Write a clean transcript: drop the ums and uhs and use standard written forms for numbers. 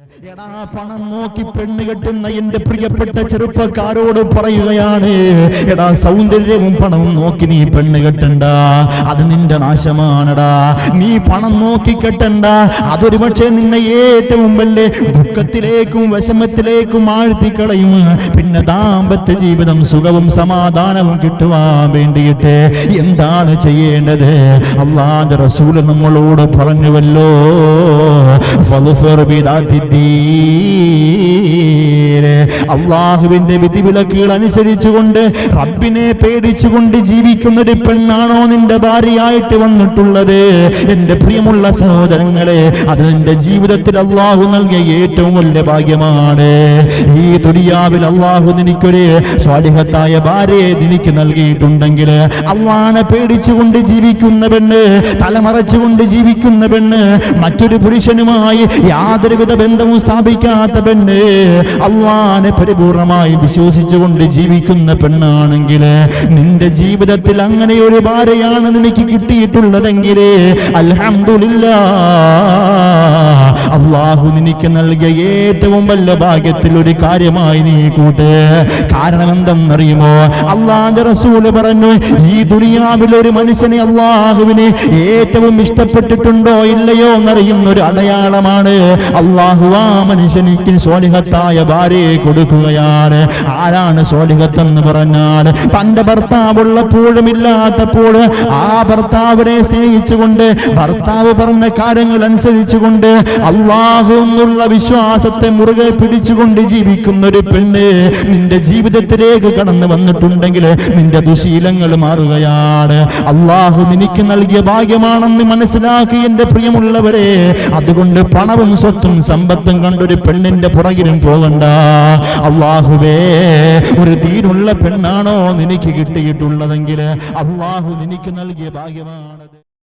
എടാ പണം നോക്കി പെണ്ണ് കെട്ടുന്ന എന്റെ പ്രിയപ്പെട്ട ചെറുപ്പക്കാരോട് പറയുകയാണ്, എടാ സൗന്ദര്യവും പണവും നോക്കി നീ പെണ്ണ് കെട്ടണ്ട, അത് നിന്റെ നാശമാണടാ. നീ പണം നോക്കി കെട്ടണ്ട, അതൊരു പക്ഷേ നിന്നെ ഏറ്റവും വലിയ ദുഃഖത്തിലേക്കും വിഷമത്തിലേക്കും ആഴ്ത്തിക്കളയും. പിന്നെ ദാമ്പത്യ ജീവിതം സുഖവും സമാധാനവും കിട്ടുവാൻ വേണ്ടിയിട്ട് എന്താണ് ചെയ്യേണ്ടത്? അല്ലാഹുവിന്റെ റസൂൽ നമ്മളോട് പറഞ്ഞുവല്ലോ, അള്ളാഹുവിന്റെ വിധിവിലക്കുകൾ അനുസരിച്ചുകൊണ്ട് റബ്ബിനെ പേടിച്ചുകൊണ്ട് ജീവിക്കുന്ന ഒരു പെണ്ണാണോ നിന്റെ ഭാര്യയായിട്ട് വന്നിട്ടുള്ളത്? എന്റെ പ്രിയമുള്ള സഹോദരങ്ങളെ, അത് നിന്റെ ജീവിതത്തിൽ അള്ളാഹു നൽകിയ ഏറ്റവും വലിയ ഭാഗ്യമാണ്. ഈ ദുനിയാവിൽ അള്ളാഹു നിനക്കൊരു സ്വാലിഹത്തായ ഭാര്യയെ നിനക്ക് നൽകിയിട്ടുണ്ടെങ്കിൽ, അള്ളാഹനെ പേടിച്ചുകൊണ്ട് ജീവിക്കുന്ന പെണ്ണ്, തലമറച്ചുകൊണ്ട് ജീവിക്കുന്ന പെണ്ണ്, മറ്റൊരു പുരുഷനുമായി യാതൊരുവിധ ബന്ധവും സ്ഥാപിക്കാത്ത പെണ്ണ്, അള്ളാഹനെ പരിപൂർണമായി വിശ്വസിച്ചുകൊണ്ട് ജീവിക്കുന്ന പെണ്ണാണെങ്കിൽ, നിന്റെ ജീവിതത്തിൽ അങ്ങനെ ഒരു ഭാര്യയാണ് നിനക്ക് കിട്ടിയിട്ടുള്ളതെങ്കിൽ അൽഹംദുലില്ലാഹ്, അള്ളാഹു നിനക്ക് നൽകിയ ഏറ്റവും വലിയ ഭാഗ്യത്തിൽ ഒരു കാര്യമായി നീ കൂട്ട്. കാരണം എന്തെന്നറിയുമോ? അള്ളാഹുവിന്റെ റസൂല് പറഞ്ഞു, ഈ ദുനിയാവിൽ ഒരു മനുഷ്യനെ അള്ളാഹുവിന് ഏറ്റവും ഇഷ്ടപ്പെട്ടിട്ടുണ്ടോ ഇല്ലയോ എന്നറിയുന്ന ഒരു അടയാളമാണ് അള്ളാഹു ആ മനുഷ്യനിക്ക് സ്വാലിഹത്തായ ഭാര്യയെ കൊടുക്കുകയാണ്. ആരാണ് സ്വാലിഹത്ത് എന്ന് പറഞ്ഞാൽ? തന്റെ ഭർത്താവുള്ളപ്പോഴും ഇല്ലാത്തപ്പോൾ ആ ഭർത്താവിനെ സ്നേഹിച്ചുകൊണ്ട്, ഭർത്താവ് പറഞ്ഞ കാര്യങ്ങൾ അനുസരിച്ചുകൊണ്ട്, അള്ളാഹു എന്നുള്ള വിശ്വാസത്തെ മുറുകെ പിടിച്ചുകൊണ്ട് ജീവിക്കുന്ന ഒരു പെണ്ണ് നിന്റെ ജീവിതത്തിലേക്ക് കടന്നു വന്നിട്ടുണ്ടെങ്കിൽ നിന്റെ ദുശീലങ്ങൾ മാറുകയാണ്. അള്ളാഹു നിനക്ക് നൽകിയ ഭാഗ്യമാണെന്ന് മനസ്സിലാക്കി എന്റെ പ്രിയമുള്ളവരെ. അതുകൊണ്ട് പണവും സ്വത്തും സമ്പത്തും കണ്ടൊരു പെണ്ണിന്റെ പുറകിലും പോകണ്ട. അള്ളാഹുവേ, ഒരു ദീനുള്ള പെണ്ണാണോ നിനക്ക് കിട്ടിയിട്ടുള്ളതെങ്കിൽ അള്ളാഹു നിനക്ക് നൽകിയ ഭാഗ്യമാണത്.